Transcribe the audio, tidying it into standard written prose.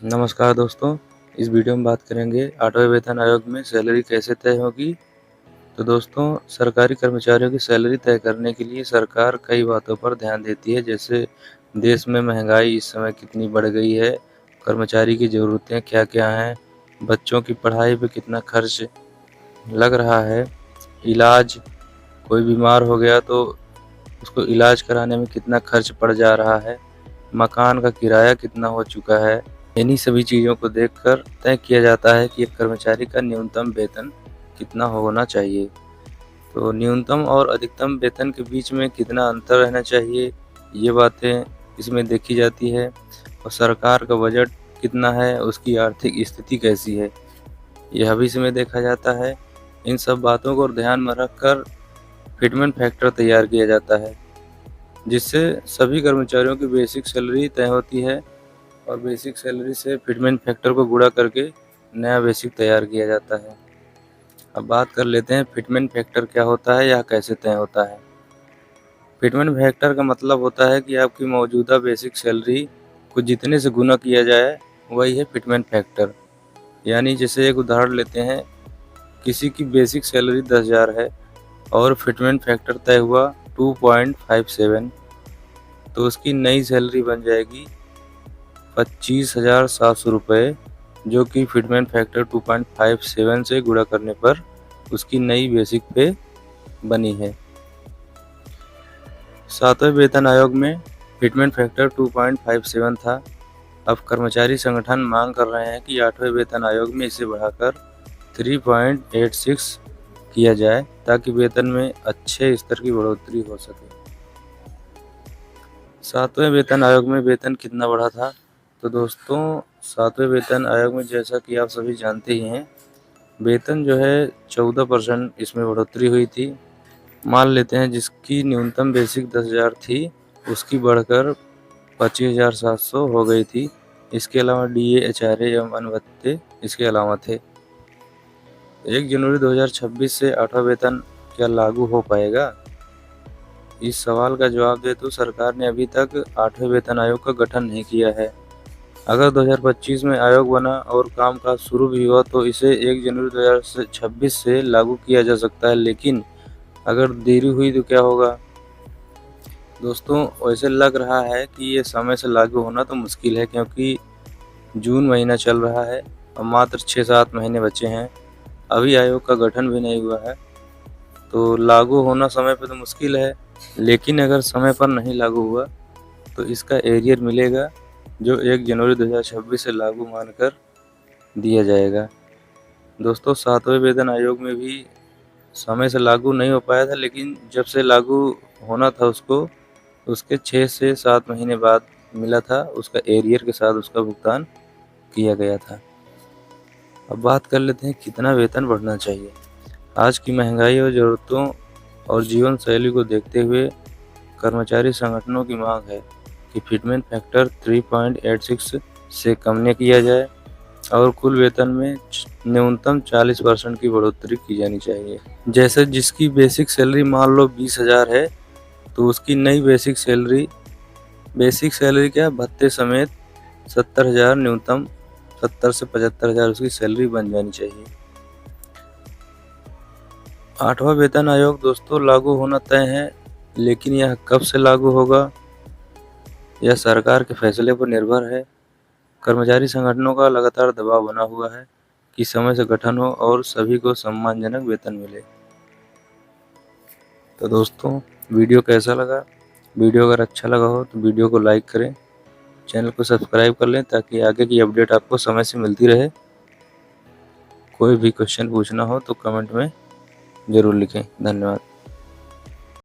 नमस्कार दोस्तों, इस वीडियो में बात करेंगे 8वें वेतन आयोग में सैलरी कैसे तय होगी। तो दोस्तों, सरकारी कर्मचारियों की सैलरी तय करने के लिए सरकार कई बातों पर ध्यान देती है, जैसे देश में महंगाई इस समय कितनी बढ़ गई है, कर्मचारी की ज़रूरतें क्या-क्या हैं, बच्चों की पढ़ाई पे कितना खर्च लग रहा है, इलाज, कोई बीमार हो गया तो उसको इलाज कराने में कितना खर्च पड़ जा रहा है, मकान का किराया कितना हो चुका है। इन्हीं सभी चीज़ों को देखकर तय किया जाता है कि एक कर्मचारी का न्यूनतम वेतन कितना होना चाहिए। तो न्यूनतम और अधिकतम वेतन के बीच में कितना अंतर रहना चाहिए, ये बातें इसमें देखी जाती है। और सरकार का बजट कितना है, उसकी आर्थिक स्थिति कैसी है, यह भी इसमें देखा जाता है। इन सब बातों को ध्यान में रखकर फिटमेंट फैक्टर तैयार किया जाता है, जिससे सभी कर्मचारियों की बेसिक सैलरी तय होती है और बेसिक सैलरी से फिटमेंट फैक्टर को गुणा करके नया बेसिक तैयार किया जाता है। अब बात कर लेते हैं फिटमेंट फैक्टर क्या होता है या कैसे तय होता है। फिटमेंट फैक्टर का मतलब होता है कि आपकी मौजूदा बेसिक सैलरी को जितने से गुना किया जाए, वही है फिटमेंट फैक्टर। यानी जैसे एक उदाहरण लेते हैं, किसी की बेसिक सैलरी 10,000 है और फिटमेंट फैक्टर तय हुआ 2.57, तो उसकी नई सैलरी बन जाएगी 25,700 रुपये, जो कि फिटमेंट फैक्टर 2.57 से गुणा करने पर उसकी नई बेसिक पे बनी है। 7वें वेतन आयोग में फिटमेंट फैक्टर 2.57 था। अब कर्मचारी संगठन मांग कर रहे हैं कि 8वें वेतन आयोग में इसे बढ़ाकर 3.86 किया जाए, ताकि वेतन में अच्छे स्तर की बढ़ोतरी हो सके। 7वें वेतन आयोग में वेतन कितना बढ़ा था? तो दोस्तों, 7वें वेतन आयोग में जैसा कि आप सभी जानते ही हैं, वेतन जो है 14% इसमें बढ़ोतरी हुई थी। मान लेते हैं जिसकी न्यूनतम बेसिक 10,000 थी, उसकी बढ़कर 25,700 हो गई थी। इसके अलावा डीए, एचआरए एवं अन्य भत्ते इसके अलावा थे। 1 जनवरी 2026 से 8वां वेतन क्या लागू हो पाएगा? इस सवाल का जवाब दे तो सरकार ने अभी तक 8वें वेतन आयोग का गठन नहीं किया है। अगर 2025 में आयोग बना और कामकाज शुरू भी हुआ तो इसे 1 जनवरी 2026 से लागू किया जा सकता है, लेकिन अगर देरी हुई तो क्या होगा? दोस्तों, वैसे लग रहा है कि ये समय से लागू होना तो मुश्किल है, क्योंकि जून महीना चल रहा है और मात्र 6-7 महीने बचे हैं। अभी आयोग का गठन भी नहीं हुआ है, तो लागू होना समय पे तो मुश्किल है। लेकिन अगर समय पर नहीं लागू हुआ तो इसका एरियर मिलेगा, जो 1 जनवरी 2026 से लागू मानकर दिया जाएगा। दोस्तों, 7वें वेतन आयोग में भी समय से लागू नहीं हो पाया था, लेकिन जब से लागू होना था उसके 6 से 7 महीने बाद मिला था, उसका एरियर के साथ उसका भुगतान किया गया था। अब बात कर लेते हैं कितना वेतन बढ़ना चाहिए। आज की महंगाई और ज़रूरतों और जीवन शैली को देखते हुए कर्मचारी संगठनों की मांग है कि फिटमेंट फैक्टर 3.86 से कम न किया जाए और कुल वेतन में न्यूनतम 40% की बढ़ोतरी की जानी चाहिए। जैसे जिसकी बेसिक सैलरी मान लो 20,000 है, तो उसकी नई बेसिक सैलरी क्या, भत्ते समेत 70,000 न्यूनतम 70 से 75,000 उसकी सैलरी बन जानी चाहिए। 8वां वेतन आयोग दोस्तों लागू होना तय है, लेकिन यह कब से लागू होगा, यह सरकार के फैसले पर निर्भर है। कर्मचारी संगठनों का लगातार दबाव बना हुआ है कि समय से गठन हो और सभी को सम्मानजनक वेतन मिले। तो दोस्तों, वीडियो कैसा लगा? वीडियो अगर अच्छा लगा हो तो वीडियो को लाइक करें, चैनल को सब्सक्राइब कर लें, ताकि आगे की अपडेट आपको समय से मिलती रहे। कोई भी क्वेश्चन पूछना हो तो कमेंट में ज़रूर लिखें। धन्यवाद।